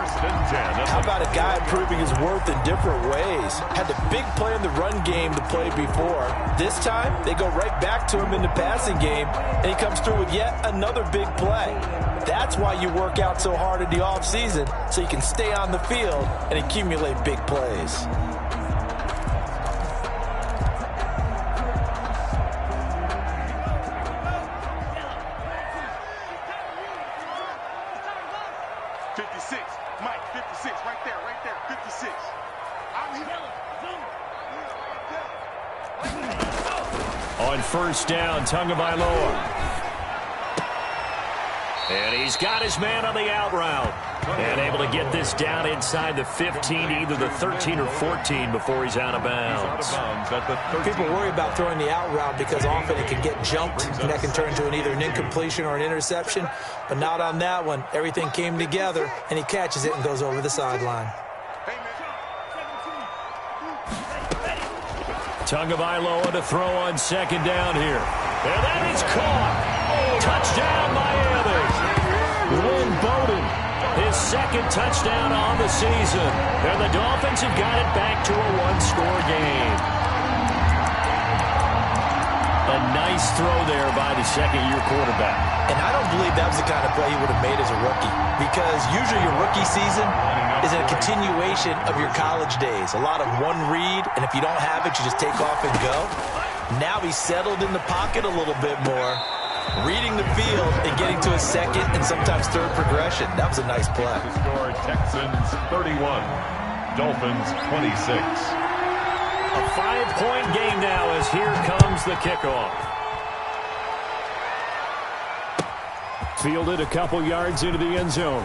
How about a guy proving his worth in different ways? Had the big play in the run game to play before. This time, they go right back to him in the passing game, and he comes through with yet another big play. That's why you work out so hard in the offseason, so you can stay on the field and accumulate big plays. On first down, Tagovailoa. And he's got his man on the out route. And able to get this down inside the 15, either the 13 or 14 before he's out of bounds. People worry about throwing the out route because often it can get jumped, and that can turn into either an incompletion or an interception. But not on that one. Everything came together, and he catches it and goes over the sideline. Tagovailoa to throw on second down here. And that is caught. Touchdown, Miami. Lynn Bowden, his second touchdown on the season. And the Dolphins have got it back to a one-score game. A nice throw there by the second-year quarterback. And I don't believe that was the kind of play he would have made as a rookie, because usually your rookie season is a continuation of your college days. A lot of one read, and if you don't have it, you just take off and go. Now he's settled in the pocket a little bit more, reading the field and getting to a second and sometimes third progression. That was a nice play. The score, Texans 31, Dolphins 26. A 5-point game now as here comes the kickoff. Fielded a couple yards into the end zone.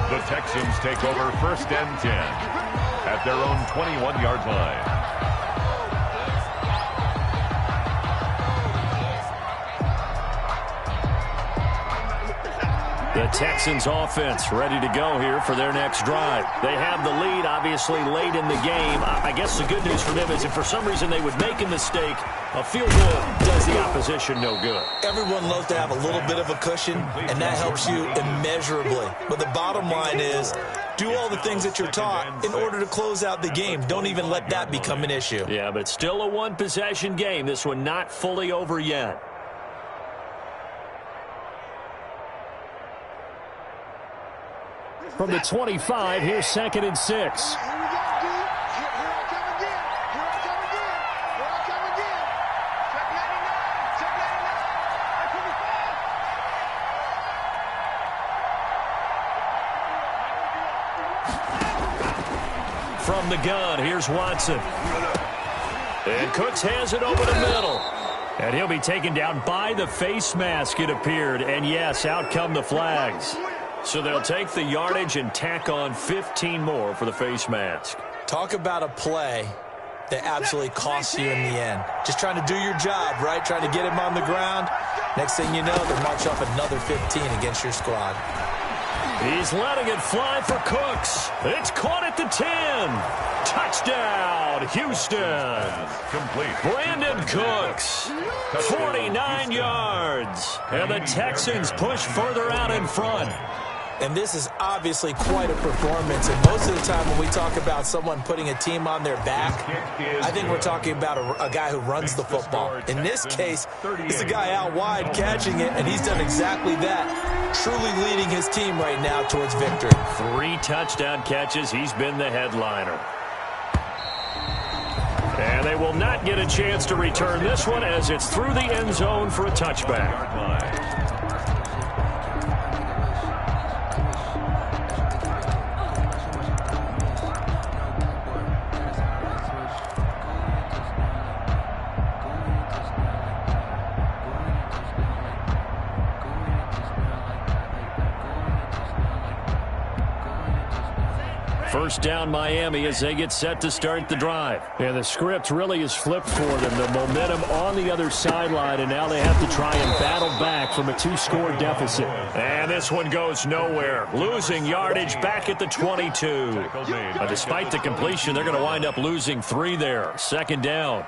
The Texans take over 1st and 10 at their own 21-yard line. The Texans offense ready to go here for their next drive. They have the lead, obviously, late in the game. I guess the good news for them is if for some reason they would make a mistake, a field goal does the opposition no good. Everyone loves to have a little bit of a cushion, and that helps you immeasurably. But the bottom line is, do all the things that you're taught in order to close out the game. Don't even let that become an issue. Yeah, but it's still a one-possession game. This one not fully over yet. From the 25, here's 2nd and 6. From the gun, here's Watson. And Cooks has it over the middle. And he'll be taken down by the face mask, it appeared. And yes, out come the flags. So they'll take the yardage and tack on 15 more for the face mask. Talk about a play that absolutely costs you in the end. Just trying to do your job, right? Trying to get him on the ground. Next thing you know, they march off another 15 against your squad. He's letting it fly for Cooks. It's caught at the 10. Touchdown, Houston. Complete. Brandon Cooks, 49 yards. And the Texans push further out in front. And this is obviously quite a performance. And most of the time when we talk about someone putting a team on their back, I think we're talking about a guy who runs the football. In this case, it's a guy out wide catching it, and he's done exactly that, truly leading his team right now towards victory. 3 touchdown catches. He's been the headliner. And they will not get a chance to return this one as it's through the end zone for a touchback. First down Miami as they get set to start the drive. And the script really is flipped for them. The momentum on the other sideline, and now they have to try and battle back from a 2-score deficit. And this one goes nowhere. Losing yardage back at the 22. But despite the completion, they're going to wind up losing 3 there. Second down.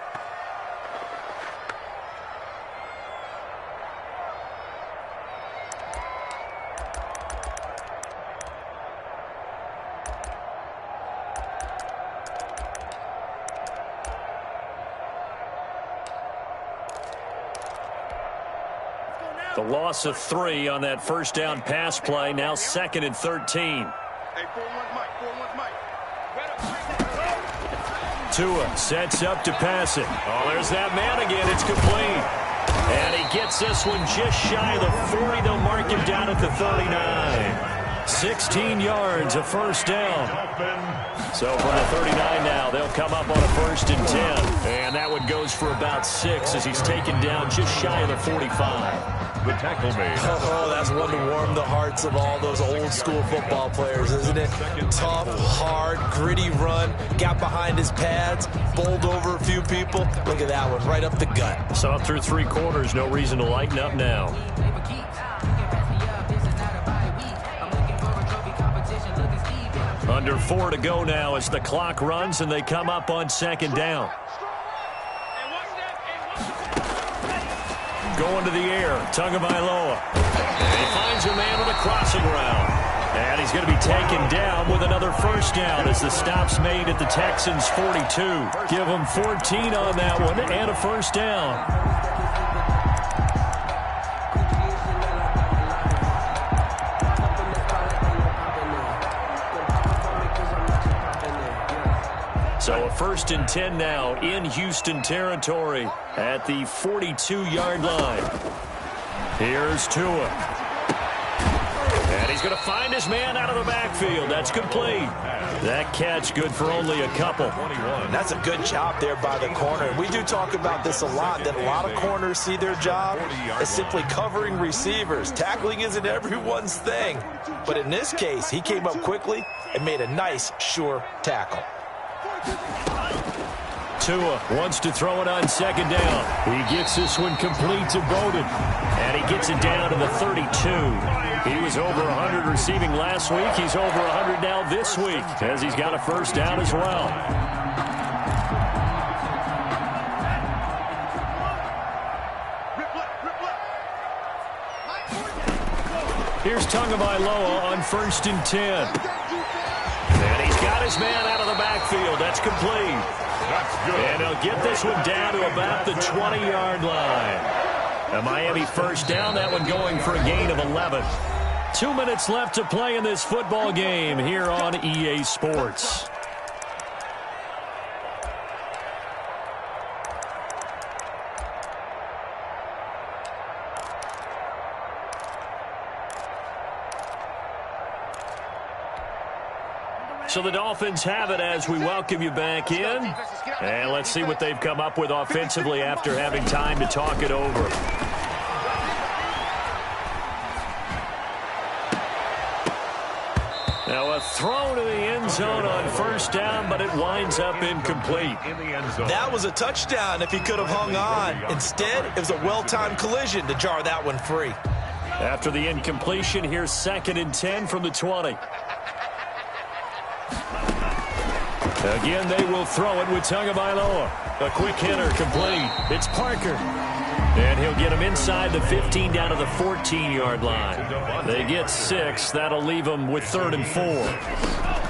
The loss of 3 on that first down pass play. Now 2nd and 13. Tua sets up to pass it. Oh, there's that man again. It's complete. And he gets this one just shy of the 40. They'll mark him down at the 39. 16 yards, a first down. So from the 39 now, they'll come up on a 1st and 10. And that one goes for about 6 as he's taken down just shy of the 45. The tackle made. Oh, that's one to warm the hearts of all those old school football players, isn't it? Tough, hard, gritty run. Got behind his pads, bowled over a few people. Look at that one, right up the gut. So through 3 quarters, no reason to lighten up now. Under 4 to go now as the clock runs and they come up on 2nd down. Going to the air, Tagovailoa. And he finds a man on the crossing route. And he's going to be taken down with another first down as the stop's made at the Texans' 42. Give them 14 on that one and a first down. So a 1st and 10 now in Houston territory at the 42-yard line. Here's Tua. And he's going to find his man out of the backfield. That's complete. That catch good for only a couple. That's a good job there by the corner. We do talk about this a lot, that a lot of corners see their job as simply covering receivers. Tackling isn't everyone's thing. But in this case, he came up quickly and made a nice, sure tackle. Tua wants to throw it on 2nd down. He gets this one complete to Bowden. And he gets it down to the 32. He was over 100 receiving last week. He's over 100 now this week as he's got a first down as well. Here's Tagovailoa on 1st and 10. And he's got his man out of the backfield. That's complete. That's good. And he'll get this one down to about the 20-yard line. A Miami first down, that one going for a gain of 11. 2 minutes left to play in this football game here on EA Sports. So the Dolphins have it as we welcome you back in. And let's see what they've come up with offensively after having time to talk it over. Now a throw to the end zone on first down, but it winds up incomplete. That was a touchdown if he could have hung on. Instead, it was a well-timed collision to jar that one free. After the incompletion, here's 2nd and 10 from the 20. Again, they will throw it with Tagovailoa. A quick hitter complete. It's Parker. And he'll get him inside the 15 down to the 14-yard line. They get 6. That'll leave them with 3rd and 4.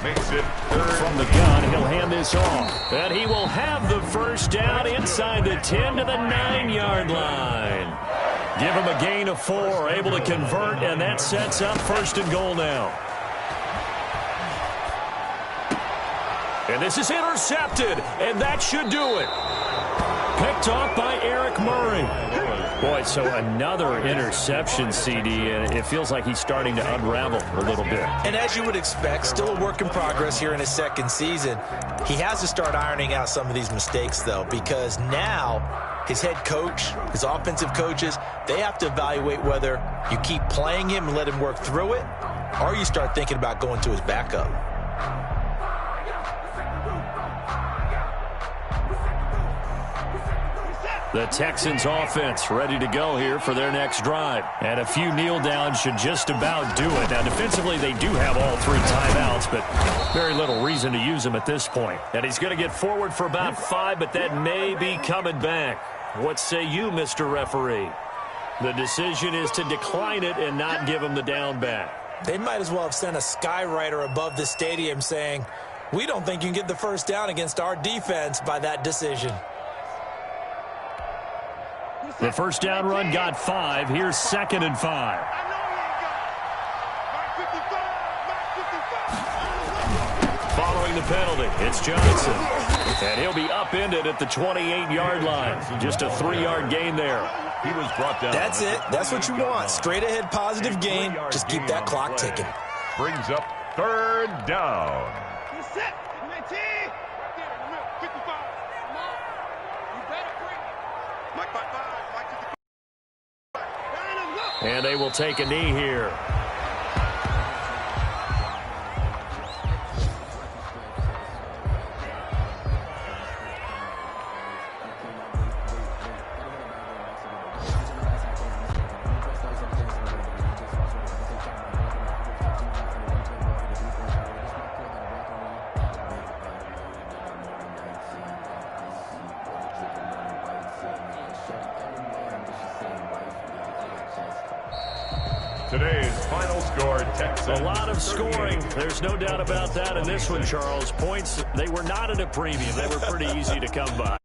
Makes it 3rd. From the gun, he'll hand this off. And he will have the first down inside the 10 to the 9-yard line. Give him a gain of 4, able to convert, and that sets up 1st and goal now. And this is intercepted, and that should do it. Picked off by Eric Murray. Boy, so another interception, CD, and it feels like he's starting to unravel a little bit. And as you would expect, still a work in progress here in his 2nd season. He has to start ironing out some of these mistakes, though, because now his head coach, his offensive coaches, they have to evaluate whether you keep playing him and let him work through it, or you start thinking about going to his backup. The Texans offense ready to go here for their next drive. And a few kneel downs should just about do it. Now, defensively, they do have all 3 timeouts, but very little reason to use them at this point. And he's going to get forward for about 5, but that may be coming back. What say you, Mr. Referee? The decision is to decline it and not give him the down back. They might as well have sent a skywriter above the stadium saying, we don't think you can get the first down against our defense by that decision. The first down run got 5. Here's 2nd and 5. Following the penalty, it's Johnson. And he'll be upended at the 28-yard line. Just a 3-yard gain there. He was brought down. That's it. That's what you want. Straight ahead positive gain. Just keep that clock ticking. Brings up 3rd down. And they will take a knee here. Today's final score, Texans. A lot of scoring. There's no doubt about that in this one, Charles. Points, they were not at a premium. They were pretty easy to come by.